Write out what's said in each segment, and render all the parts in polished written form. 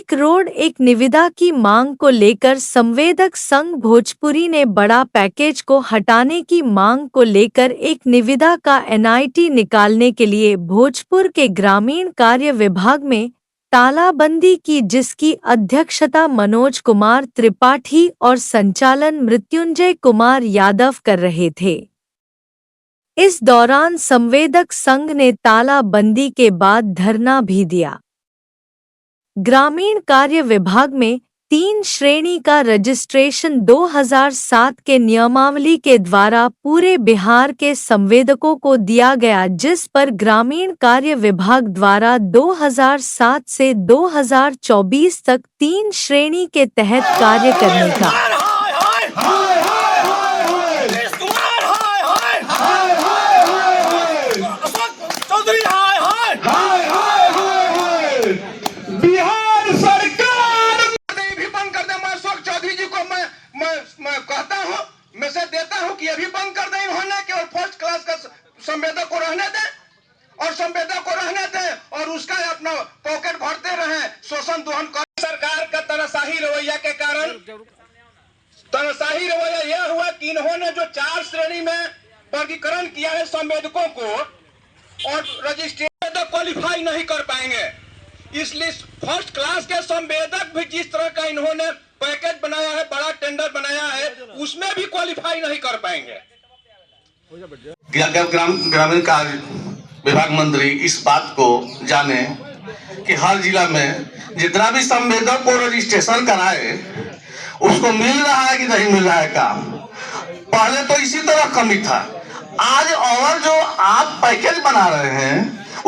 एक रोड एक निविदा की मांग को लेकर संवेदक संघ भोजपुरी ने बड़ा पैकेज को हटाने की मांग को लेकर एक निविदा का एनआईटी निकालने के लिए भोजपुर के ग्रामीण कार्य विभाग में तालाबंदी की, जिसकी अध्यक्षता मनोज कुमार त्रिपाठी और संचालन मृत्युंजय कुमार यादव कर रहे थे। इस दौरान संवेदक संघ ने तालाबंदी के बाद धरना भी दिया। ग्रामीण कार्य विभाग में 3 श्रेणी का रजिस्ट्रेशन 2007 के नियमावली के द्वारा पूरे बिहार के संवेदकों को दिया गया, जिस पर ग्रामीण कार्य विभाग द्वारा 2007 से 2024 तक 3 श्रेणी के तहत कार्य करने का संवेदक को रहने दें और संवेदक को रहने दें और उसका अपना पॉकेट भरते रहे, शोषण दोहन कर। सरकार का तानाशाही रवैया के कारण तानाशाही रवैया यह हुआ कि इन्होंने जो 4 श्रेणी में वर्गीकरण किया है संवेदकों को, और रजिस्ट्रेशन क्वालिफाई नहीं कर पाएंगे। इसलिए फर्स्ट क्लास के संवेदक भी जिस तरह का इन्होंने पैकेज बनाया है, बड़ा टेंडर बनाया है, उसमें भी क्वालिफाई नहीं कर पाएंगे। ग्रामीण कार्य विभाग मंत्री इस बात को जाने कि हर जिला में जितना भी संवेदक को रजिस्ट्रेशन कराए उसको मिल रहा है कि नहीं मिल रहा है काम। पहले तो इसी तरह कमी था। आज और जो आप पैकेज बना रहे हैं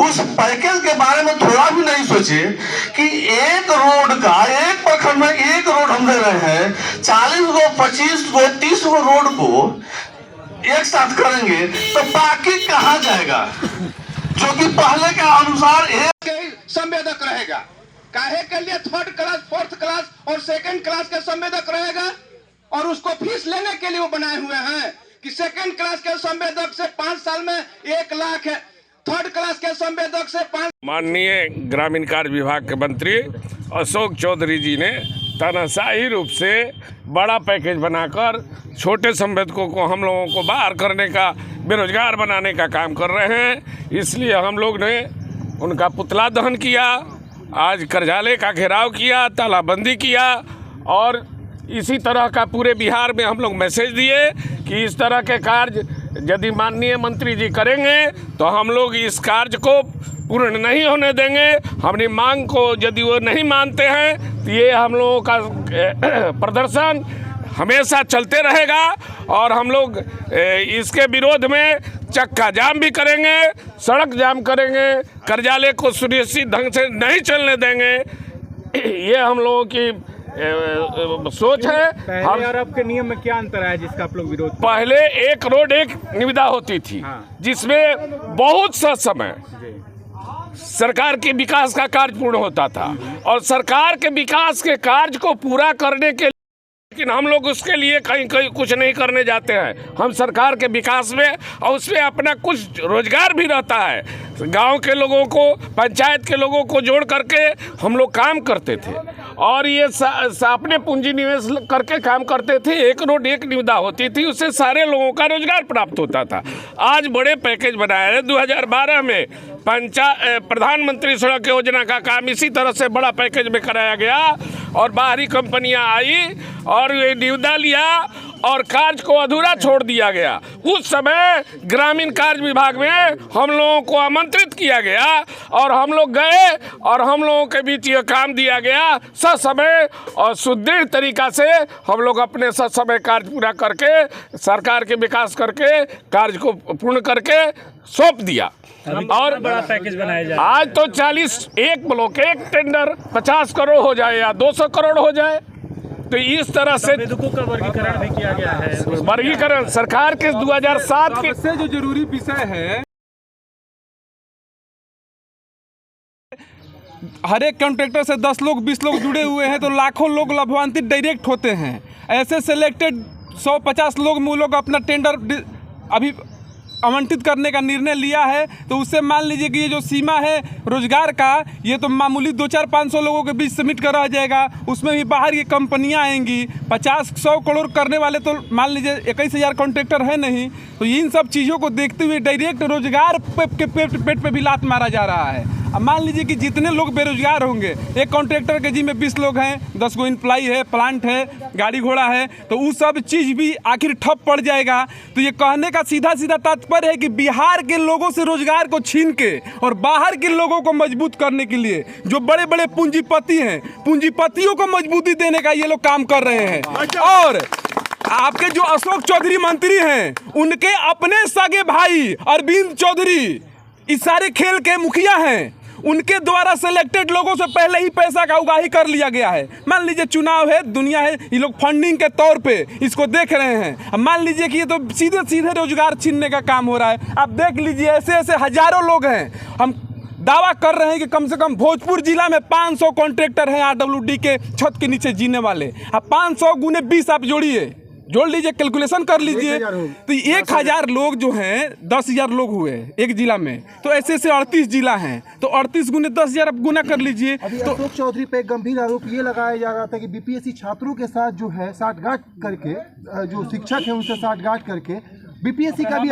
उस पैकेज के बारे में थोड़ा भी नहीं सोचे कि एक रोड का, एक प्रखंड में एक रोड हम दे रहे हैं, 40 गो 25 गो 30 गो रोड को एक साथ करेंगे तो बाकी कहां जाएगा, जो कि पहले के अनुसार एक संवेदक रहेगा। काहे के लिए 3rd क्लास 4th क्लास और 2nd क्लास के संवेदक रहेगा, और उसको फीस लेने के लिए वो बनाए हुए हैं कि 2nd क्लास के संवेदक से 5 साल में 1 लाख है, 3rd क्लास के संवेदक से 5। माननीय ग्रामीण कार्य विभाग के मंत्री अशोक चौधरी जी ने तानाशाही रूप से बड़ा पैकेज बनाकर छोटे संवेदकों को हम लोगों को बाहर करने का, बेरोजगार बनाने का काम कर रहे हैं। इसलिए हम लोग ने उनका पुतला दहन किया, आज कार्यालय का घेराव किया, तालाबंदी किया, और इसी तरह का पूरे बिहार में हम लोग मैसेज दिए कि इस तरह के कार्य यदि माननीय मंत्री जी करेंगे तो हम लोग इस कार्य को पूर्ण नहीं होने देंगे। अपनी मांग को यदि वो नहीं मानते हैं तो ये हम लोगों का प्रदर्शन हमेशा चलते रहेगा, और हम लोग इसके विरोध में चक्का जाम भी करेंगे, सड़क जाम करेंगे, कार्यालय को सुनिश्चित ढंग से नहीं चलने देंगे। ये हम लोगों की सोच है। हम और अब के नियम में क्या अंतर है जिसका आप लोग विरोध? पहले एक रोड एक निविदा होती थी, जिसमें बहुत सा समय सरकार के विकास का कार्य पूर्ण होता था, और सरकार के विकास के कार्य को पूरा करने के, लेकिन हम लोग उसके लिए कहीं कुछ नहीं करने जाते हैं। हम सरकार के विकास में और उसमें अपना कुछ रोजगार भी रहता है, गांव के लोगों को, पंचायत के लोगों को जोड़ करके हम लोग काम करते थे, और ये अपने पूंजी निवेश करके काम करते थे। एक रोड एक निविदा होती थी, उससे सारे लोगों का रोजगार प्राप्त होता था। आज बड़े पैकेज बनाए हैं। 2012 में प्रधानमंत्री सड़क योजना का काम इसी तरह से बड़ा पैकेज में कराया गया, और बाहरी कंपनियां आई और ये निविदा लिया और कार्य को अधूरा छोड़ दिया गया। उस समय ग्रामीण कार्य विभाग में हम लोगों को आमंत्रित किया गया और हम लोग गए और हम लोगों के बीच ये काम दिया गया। ससमय और सुदृढ़ तरीका से हम लोग अपने ससमय कार्य पूरा करके, सरकार के विकास करके, कार्य को पूर्ण करके सौंप दिया। और बड़ा पैकेज बनाया जाए। आज तो 40 एक ब्लॉक एक टेंडर 50 करोड़ हो जाए या 200 करोड़ हो जाए, तो इस तरह से संवेदकों का वर्गीकरण भी किया गया है। वर्गीकरण सरकार के 2007 के सबसे जो जरूरी विषय है, हर एक कॉन्ट्रैक्टर से 10 लोग 20 लोग जुड़े हुए हैं, तो लाखों लोग लाभान्वित डायरेक्ट होते हैं। ऐसे सिलेक्टेड 150 लोग में लोग अपना टेंडर अभी आवंटित करने का निर्णय लिया है, तो उससे मान लीजिए कि ये जो सीमा है रोजगार का, ये तो मामूली 200-500 लोगों के बीच समिट कर रह जाएगा। उसमें भी बाहर की कंपनियां आएंगी। 50-100 करोड़ करने वाले तो मान लीजिए 21,000 कॉन्ट्रैक्टर है नहीं। तो इन सब चीज़ों को देखते हुए डायरेक्ट रोजगार के पेट पे भी लात मारा जा रहा है। अब मान लीजिए कि जितने लोग बेरोजगार होंगे, एक कॉन्ट्रैक्टर के जी में 20 लोग हैं, 10 गो एम्प्लॉई है, प्लांट है, गाड़ी घोड़ा है, तो वो सब चीज़ भी आखिर ठप पड़ जाएगा। तो ये कहने का सीधा सीधा तात्पर्य है कि बिहार के लोगों से रोजगार को छीन के और बाहर के लोगों को मजबूत करने के लिए जो बड़े बड़े पूंजीपति हैं, पूंजीपतियों को मजबूती देने का ये लोग काम कर रहे हैं। और आपके जो अशोक चौधरी मंत्री हैं, उनके अपने सगे भाई अरविंद चौधरी इस सारे खेल के मुखिया हैं। उनके द्वारा सिलेक्टेड लोगों से पहले ही पैसा का उगाही कर लिया गया है। मान लीजिए चुनाव है, दुनिया है, ये लोग फंडिंग के तौर पे इसको देख रहे हैं। अब मान लीजिए कि ये तो सीधे सीधे रोजगार छीनने का काम हो रहा है। आप देख लीजिए, ऐसे ऐसे हजारों लोग हैं। हम दावा कर रहे हैं कि कम से कम भोजपुर जिला में 500 कॉन्ट्रैक्टर हैं आरडब्ल्यूडी के छत के नीचे जीने वाले। अब 500 गुने 20 आप जोड़ लीजिए, कैलकुलेशन कर लीजिए, तो 1000 लोग जो हैं 10,000 लोग हुए एक जिला में। तो ऐसे ऐसे 38 जिला हैं, तो 38 गुने 10,000 आप गुना कर लीजिए। तो अशोक चौधरी पे एक गंभीर आरोप ये लगाया जा रहा था कि बीपीएससी छात्रों के साथ जो है साठगांठ करके, जो शिक्षक है उनसे साठगांठ करके बीपीएससी का भी